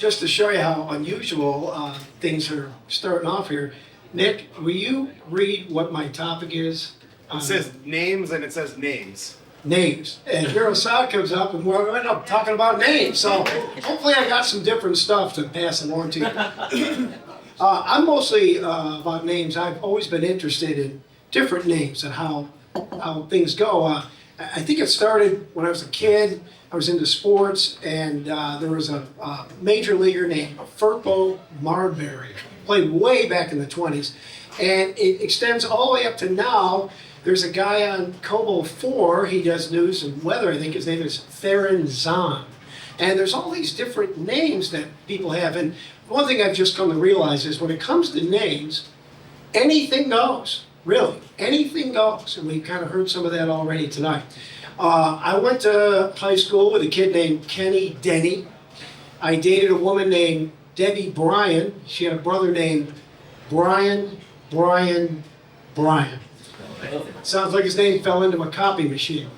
Just to show you how unusual things are starting off here, Nick, will you read what my topic is? It says names and it says names. Names. And Hirosada comes up and we'll end up talking about names. So hopefully I got some different stuff to pass along to you. I'm mostly about names. I've always been interested in different names and how things go. I think it started when I was a kid. I was into sports, and there was a major leaguer named Furpo Marbury. Played way back in the 20s. And it extends all the way up to now. There's a guy on Kobo 4, he does news and weather, I think his name is Theron Zahn. And there's all these different names that people have. And one thing I've just come to realize is when it comes to names, anything goes, really. Anything goes. And we kind of heard some of that already tonight. I went to high school with a kid named Kenny Denny. I dated a woman named Debbie Bryan. She had a brother named Brian. Sounds like his name fell into a copy machine.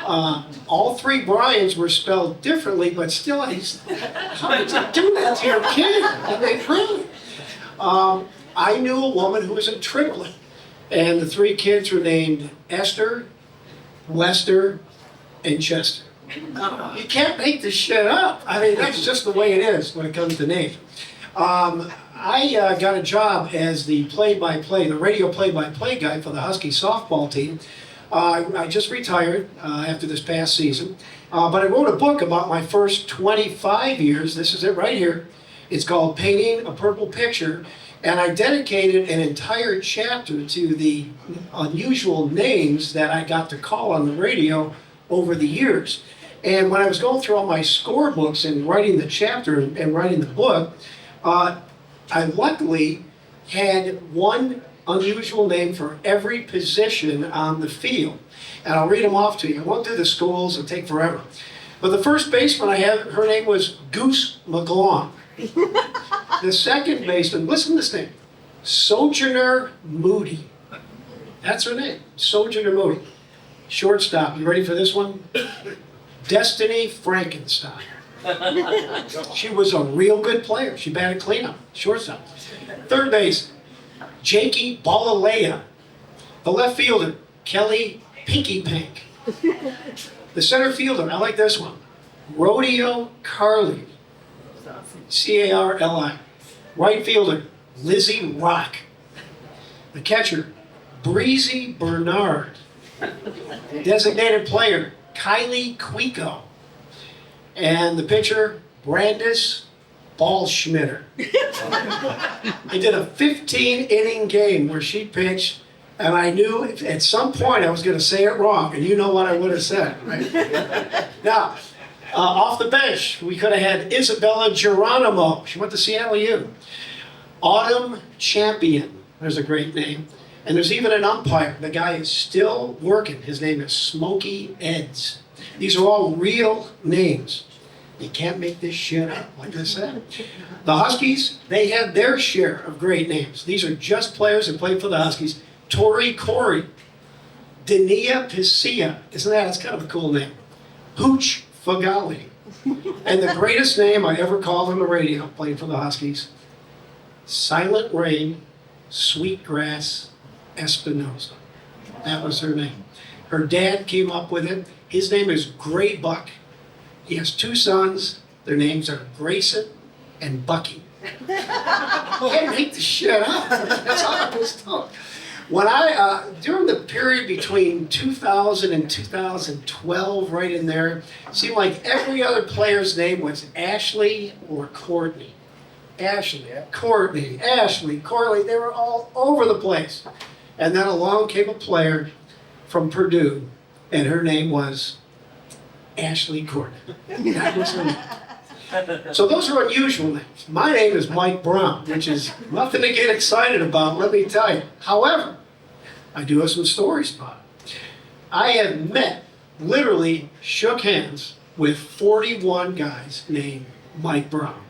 All three Bryans were spelled differently, but still, how did you do that to your kid? And they really. I knew a woman who was a triplet, and the three kids were named Esther, Lester, and Chester. You can't make this shit up. I mean, that's just the way it is when it comes to names. I got a job as the the radio play-by-play guy for the Husky softball team. I just retired after this past season, but I wrote a book about my first 25 years. This is it right here. It's called Painting a Purple Picture, and I dedicated an entire chapter to the unusual names that I got to call on the radio over the years. And when I was going through all my score books and writing the chapter and writing the book, I luckily had one unusual name for every position on the field. And I'll read them off to you. I won't do the schools, it'll take forever. But the first baseman I had, her name was Goose McGlone. The second baseman, listen to this name, Sojourner Moody. That's her name, Sojourner Moody. Shortstop, you ready for this one? Destiny Frankenstein. She was a real good player. She batted cleanup, shortstop. Third base, Jakey Balalea. The left fielder, Kelly Pinky Pink. The center fielder, I like this one, Rodeo Carly. Carli. Right fielder, Lizzie Rock. The catcher, Breezy Bernard. Designated player, Kylie Quico. And the pitcher, Brandis Ballschmitter. They did a 15-inning game where she pitched, and I knew at some point I was going to say it wrong, and you know what I would have said, right? Now, off the bench, we could have had Isabella Geronimo. She went to Seattle U. Autumn Champion. There's a great name. And there's even an umpire. The guy is still working. His name is Smokey Eds. These are all real names. You can't make this shit up, like I said. The Huskies, they had their share of great names. These are just players that played for the Huskies. Tori Corey. Dania Piscia. Isn't that? That's kind of a cool name. Hooch Fagali. And the greatest name I ever called on the radio, playing for the Huskies, Silent Rain, Sweetgrass Espinosa. That was her name. Her dad came up with it. His name is Gray Buck. He has two sons. Their names are Grayson and Bucky. You can't make the shit up. That's all I was told. When during the period between 2000 and 2012, right in there, it seemed like every other player's name was Ashley or Courtney. Ashley, Courtney, Ashley, Corley, they were all over the place. And then along came a player from Purdue, and her name was Ashley Courtney. That was her name. So those are unusual names. My name is Mike Brown, which is nothing to get excited about, let me tell you. However, I do have some stories about it. I have met, literally shook hands with 41 guys named Mike Brown.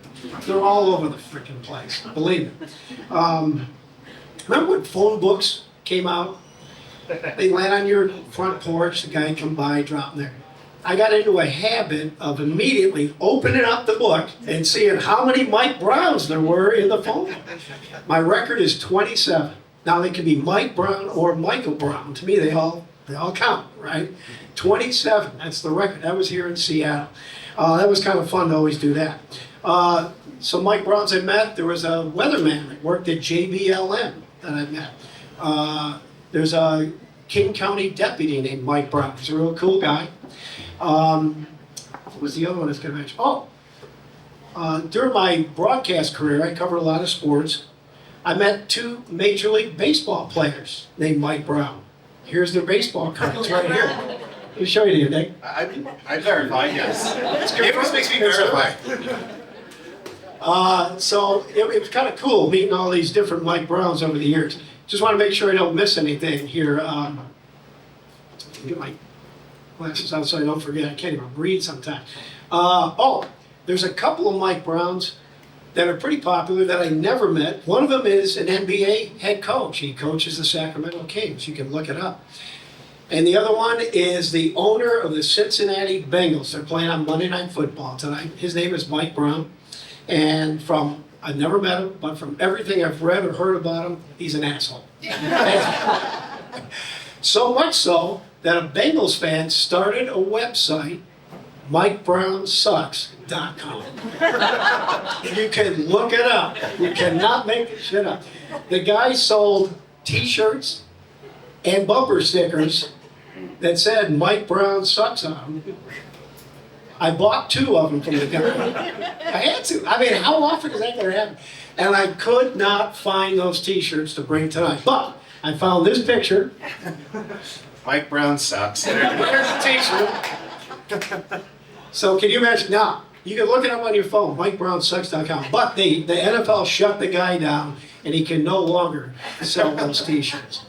They're all over the freaking place, believe me. Remember when phone books came out? They land on your front porch, the guy come by, drop them there. I got into a habit of immediately opening up the book and seeing how many Mike Browns there were in the phone book. My record is 27. Now they can be Mike Brown or Michael Brown. To me, they all count, right? 27, that's the record. That was here in Seattle. That was kind of fun to always do that. So Mike Browns I met. There was a weatherman that worked at JBLM that I met. There's a King County deputy named Mike Brown. He's a real cool guy. What was the other one I was going to mention? During my broadcast career, I covered a lot of sports. I met 2 Major League Baseball players named Mike Brown. Here's their baseball cards right here. Let me show you here, Nick. I verified, yes. It always makes me verify. So it was kind of cool meeting all these different Mike Browns over the years. Just want to make sure I don't miss anything here. Get my glasses out so I don't forget. I can't even read sometimes. There's a couple of Mike Browns that are pretty popular that I never met. One of them is an NBA head coach. He coaches the Sacramento Kings. You can look it up. And the other one is the owner of the Cincinnati Bengals. They're playing on Monday Night Football tonight. His name is Mike Brown. And I've never met him, but from everything I've read or heard about him, he's an asshole. So much so that a Bengals fan started a website, MikeBrownSucks.com. You can look it up. You cannot make this shit up. The guy sold T-shirts and bumper stickers that said Mike Brown sucks on them. I bought 2 of them from the guy. I had to. I mean, how often is that going to happen? And I could not find those T-shirts to bring tonight. But I found this picture. Mike Brown sucks. There's a T-shirt. So can you imagine? Now, you can look it up on your phone, MikeBrownSucks.com. But the NFL shut the guy down, and he can no longer sell those T-shirts.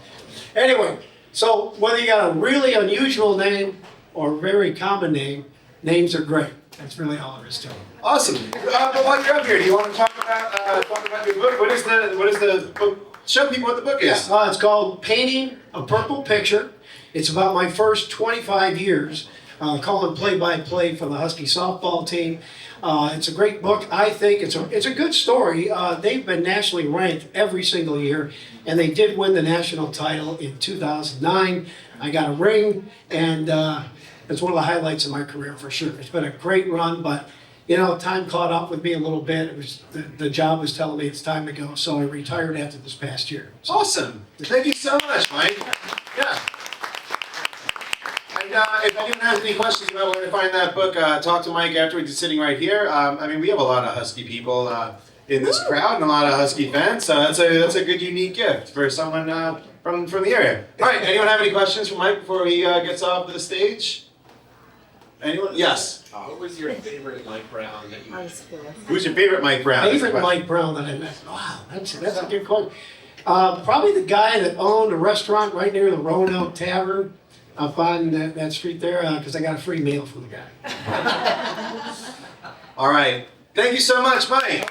Anyway, so whether you got a really unusual name or a very common name, names are great. That's really all there is to it. Awesome. But while you're up here, do you want to talk about your book? What is the book? Show people what the book is. It's called Painting a Purple Picture. It's about my first 25 years calling play-by-play for the Husky softball team. It's a great book. I think it's a good story. They've been nationally ranked every single year, and they did win the national title in 2009. I got a ring, and it's one of the highlights of my career for sure. It's been a great run, but time caught up with me a little bit. It was the job was telling me it's time to go, so I retired after this past year. So. Awesome. Thank you so much, Mike. Yeah. And if anyone has any questions about where to find that book, talk to Mike afterwards. He's sitting right here. We have a lot of Husky people in this crowd and a lot of Husky fans, so that's a good, unique gift for someone from the area. All right, anyone have any questions for Mike before he gets off the stage? Anyone? Yes. What was your favorite Mike Brown that you met? Who's your favorite Mike Brown? Favorite Mike Brown that I met? Wow, that's a good question. Probably the guy that owned a restaurant right near the Roanoke Tavern up on that street there, because I got a free meal from the guy. All right. Thank you so much, Mike.